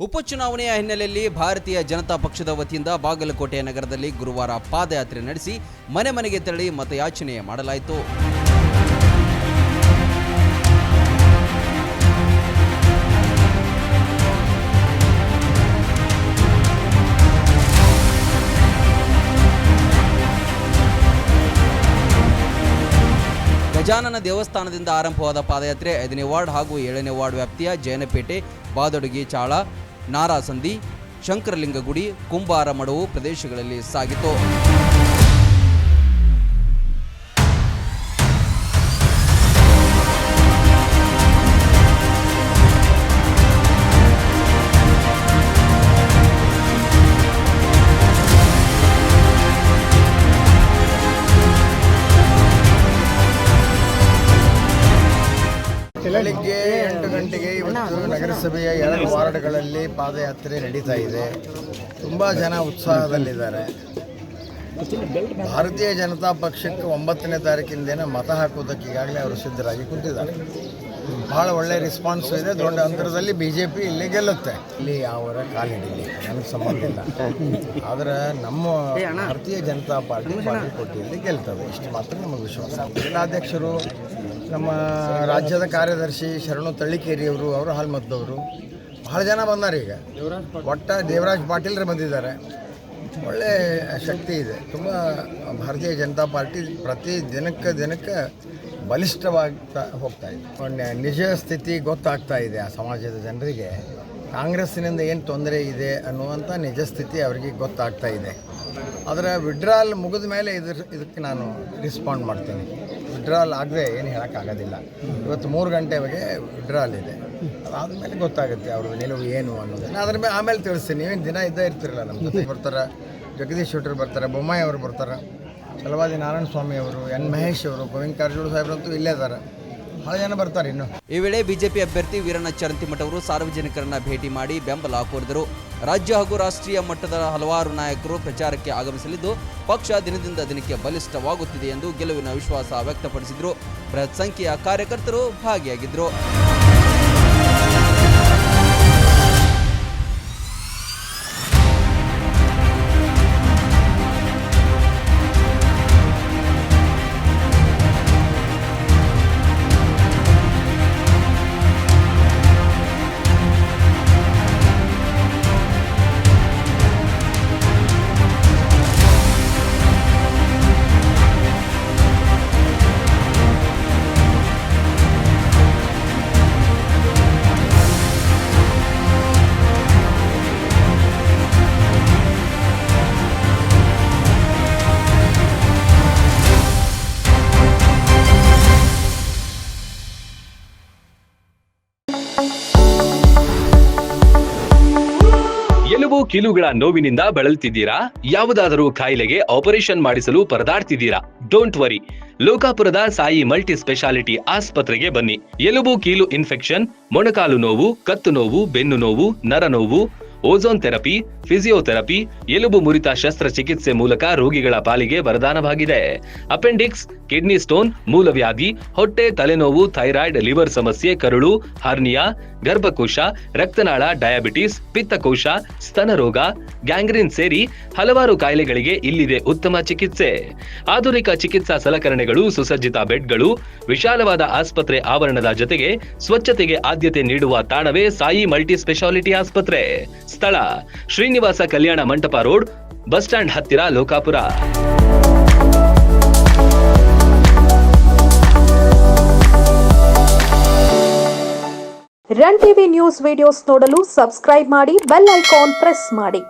ಉಪಚುನಾವಣೆಯ ಹಿನ್ನೆಲೆಯಲ್ಲಿ ಭಾರತೀಯ ಜನತಾ ಪಕ್ಷದ ವತಿಯಿಂದ ಬಾಗಲಕೋಟೆ ನಗರದಲ್ಲಿ ಗುರುವಾರ ಪಾದಯಾತ್ರೆ ನಡೆಸಿ ಮನೆ ಮನೆಗೆ ತೆರಳಿ ಮತಯಾಚನೆ ಮಾಡಲಾಯಿತು. ಗಜಾನನ ದೇವಸ್ಥಾನದಿಂದ ಆರಂಭವಾದ ಪಾದಯಾತ್ರೆ 5ನೇ ವಾರ್ಡ್ ಹಾಗೂ 7ನೇ ವಾರ್ಡ್ ವ್ಯಾಪ್ತಿಯ ಜಯನಪೇಟೆ, ಬಾದೊಡಗಿ, ಚಾಳ, ನಾರಾಸಂದಿ, ಶಂಕರಲಿಂಗಗುಡಿ, ಕುಂಬಾರ ಮಡವು ಪ್ರದೇಶಗಳಲ್ಲಿ ಸಾಗಿತು. ಬೆಳಿಗ್ಗೆ 8 ಗಂಟೆಗೆ ಇವತ್ತು ನಗರಸಭೆಯ 2 ವಾರ್ಡ್ಗಳಲ್ಲಿ ಪಾದಯಾತ್ರೆ ನಡೀತಾ ಇದೆ. ತುಂಬ ಜನ ಉತ್ಸಾಹದಲ್ಲಿದ್ದಾರೆ. ಭಾರತೀಯ ಜನತಾ ಪಕ್ಷಕ್ಕೆ 9ನೇ ತಾರೀಕಿಂದೇನ ಮತ ಹಾಕೋದಕ್ಕೆ ಈಗಾಗಲೇ ಅವರು ಸಿದ್ಧರಾಗಿ ಕುಂತಿದ್ದಾರೆ. ಭಾಳ ಒಳ್ಳೆಯ ರೆಸ್ಪಾನ್ಸ್ ಇದೆ. ದೊಡ್ಡ ಅಂತರದಲ್ಲಿ BJP ಇಲ್ಲಿ ಗೆಲ್ಲುತ್ತೆ. ಇಲ್ಲಿ ಅವರ ಕಾಲಿಡಲಿ ನನಗೆ ಸಂಬಂಧ ಇಲ್ಲ. ಆದರೆ ನಮ್ಮ ಭಾರತೀಯ ಜನತಾ ಪಾರ್ಟಿ ಬಾಗಲಕೋಟೆಯಲ್ಲಿ ಗೆಲ್ತದೆ, ಇಷ್ಟು ಮಾತ್ರ ನಮಗೆ ವಿಶ್ವಾಸ. ಜಿಲ್ಲಾಧ್ಯಕ್ಷರು, ನಮ್ಮ ರಾಜ್ಯದ ಕಾರ್ಯದರ್ಶಿ ಶರಣು ತಳ್ಳಿಕೇರಿಯವರು, ಅವರು ಹಾಲ್ಮದ್ದವರು ಭಾಳ ಜನ ಬಂದಾರೆ. ಈಗ ದೇವರಾಜ್ ಪಾಟೀಲ್ರು ಬಂದಿದ್ದಾರೆ. ಒಳ್ಳೆ ಶಕ್ತಿ ಇದೆ. ತುಂಬ ಭಾರತೀಯ ಜನತಾ ಪಾರ್ಟಿ ಪ್ರತಿ ದಿನಕ್ಕೆ ಬಲಿಷ್ಠವಾಗ್ತಾ ಹೋಗ್ತಾ ಇದೆ. ನಿಜ ಸ್ಥಿತಿ ಗೊತ್ತಾಗ್ತಾ ಇದೆ ಆ ಸಮಾಜದ ಜನರಿಗೆ. ಕಾಂಗ್ರೆಸ್ಸಿನಿಂದ ಏನು ತೊಂದರೆ ಇದೆ ಅನ್ನುವಂಥ ನಿಜ ಸ್ಥಿತಿ ಅವರಿಗೆ ಗೊತ್ತಾಗ್ತಾ ಇದೆ. ಅದರ ವಿಡ್ರಾಲ್ ಮುಗಿದ ಮೇಲೆ ಇದಕ್ಕೆ ನಾನು ರೆಸ್ಪಾಂಡ್ ಮಾಡ್ತೀನಿ. ವಿಡ್ರಾಲ್ ಆಗದೆ ಏನು ಹೇಳೋಕ್ಕಾಗೋದಿಲ್ಲ. ಇವತ್ತು 3 ಗಂಟೆವರೆಗೆ ವಿಡ್ರಾಲ್ ಇದೆ. ಅದಾದಮೇಲೆ ಗೊತ್ತಾಗುತ್ತೆ ಅವ್ರದ್ದು ನಿಲುವು ಏನು ಅನ್ನೋದನ್ನು. ಅದ್ರ ಮೇಲೆ ಆಮೇಲೆ ತಿಳಿಸ್ತೀನಿ. ನೀವೇನು ದಿನ ಇದ್ದೇ ಇರ್ತಿರಲ್ಲ. ನಮ್ಮ ಜೊತೆ ಬರ್ತಾರೆ, ಜಗದೀಶ್ ಶೆಟ್ಟರ್ ಬರ್ತಾರೆ, ಬೊಮ್ಮಾಯಿ ಅವರು ಬರ್ತಾರೆ, ಛಲವಾದಿ ನಾರಾಯಣ ಸ್ವಾಮಿ ಅವರು, ಎನ್ ಮಹೇಶ್ ಅವರು, ಗೋವಿಂದ ಕಾರಜೋಳ ಸಾಹೇಬ್ರಂತೂ ಇಲ್ಲೇ ಇದ್ದಾರೆ. ಭಾಳ ಜನ ಬರ್ತಾರೆ. ಇನ್ನು ಈ ವೇಳೆ ಬಿಜೆಪಿ ಅಭ್ಯರ್ಥಿ ವೀರಣ್ಣ ಚರಂತಿಮಠ ಅವರು ಸಾರ್ವಜನಿಕರನ್ನ ಭೇಟಿ ಮಾಡಿ ಬೆಂಬಲ ಕೋರಿದರು. ರಾಜ್ಯ ಹಾಗೂ ರಾಷ್ಟ್ರೀಯ ಮಟ್ಟದ ಹಲವಾರು ನಾಯಕರು ಪ್ರಚಾರಕ್ಕೆ ಆಗಮಿಸಲಿದ್ದು ಪಕ್ಷ ದಿನದಿಂದ ದಿನಕ್ಕೆ ಬಲಿಷ್ಠವಾಗುತ್ತಿದೆ ಎಂದು ಗೆಲುವಿನ ವಿಶ್ವಾಸ ವ್ಯಕ್ತಪಡಿಸಿದರು. ಬೃಹತ್ ಸಂಖ್ಯೆಯ ಕಾರ್ಯಕರ್ತರು ಭಾಗಿಯಾಗಿದ್ದರು. ಎಲುಬು ಕೀಲುಗಳ ನೋವಿನಿಂದ ಬಳಲ್ತಿದ್ದೀರಾ? ಯಾವುದಾದರೂ ಕಾಯಿಲೆಗೆ ಆಪರೇಷನ್ ಮಾಡಿಸಲು ಪರದಾಡ್ತಿದ್ದೀರಾ? ಡೋಂಟ್ ವರಿ, ಲೋಕಾಪುರದ ಸಾಯಿ ಮಲ್ಟಿ ಸ್ಪೆಷಾಲಿಟಿ ಆಸ್ಪತ್ರೆಗೆ ಬನ್ನಿ. ಎಲುಬು ಕೀಲು ಇನ್ಫೆಕ್ಷನ್, ಮೊಣಕಾಲು ನೋವು, ಕತ್ತು ನೋವು, ಬೆನ್ನು ನೋವು, ನರ ನೋವು, ಓಝೋನ್ ಥೆರಪಿ, ಫಿಸಿಯೋಥೆರಪಿ, ಎಲುಬು ಮುರಿತ ಶಸ್ತ್ರಚಿಕಿತ್ಸೆ ಮೂಲಕ ರೋಗಿಗಳ ಪಾಲಿಗೆ ವರದಾನವಾಗಿದೆ. ಅಪೆಂಡಿಕ್ಸ್, ಕಿಡ್ನಿ ಸ್ಟೋನ್, ಮೂಲವ್ಯಾಧಿ, ಹೊಟ್ಟೆ, ತಲೆನೋವು, ಥೈರಾಯ್ಡ್, ಲಿವರ್ ಸಮಸ್ಯೆ, ಕರುಳು, ಹರ್ನಿಯಾ, ಗರ್ಭಕೋಶ, ರಕ್ತನಾಳ, ಡಯಾಬಿಟಿಸ್, ಪಿತ್ತಕೋಶ, ಸ್ತನ ರೋಗ, ಗ್ಯಾಂಗ್ರೀನ್ ಸೇರಿ ಹಲವಾರು ಕಾಯಿಲೆಗಳಿಗೆ ಇಲ್ಲಿದೆ ಉತ್ತಮ ಚಿಕಿತ್ಸೆ. ಆಧುನಿಕ ಚಿಕಿತ್ಸಾ ಸಲಕರಣೆಗಳು, ಸುಸಜ್ಜಿತ ಬೆಡ್ಗಳು, ವಿಶಾಲವಾದ ಆಸ್ಪತ್ರೆ ಆವರಣದ ಜೊತೆಗೆ ಸ್ವಚ್ಛತೆಗೆ ಆದ್ಯತೆ ನೀಡುವ ತಾಣವೇ ಸಾಯಿ ಮಲ್ಟಿ ಸ್ಪೆಷಾಲಿಟಿ ಆಸ್ಪತ್ರೆ. ಸ್ಥಳ Srinivasa Kalyana Mantapa road, bus stand ಹತ್ತಿರ, Lokapur. Run TV news videos ನೋಡಲು ಸಬ್ಸ್ಕ್ರೈಬ್ ಮಾಡಿ, ಬೆಲ್ ಐಕಾನ್ ಪ್ರೆಸ್ ಮಾಡಿ.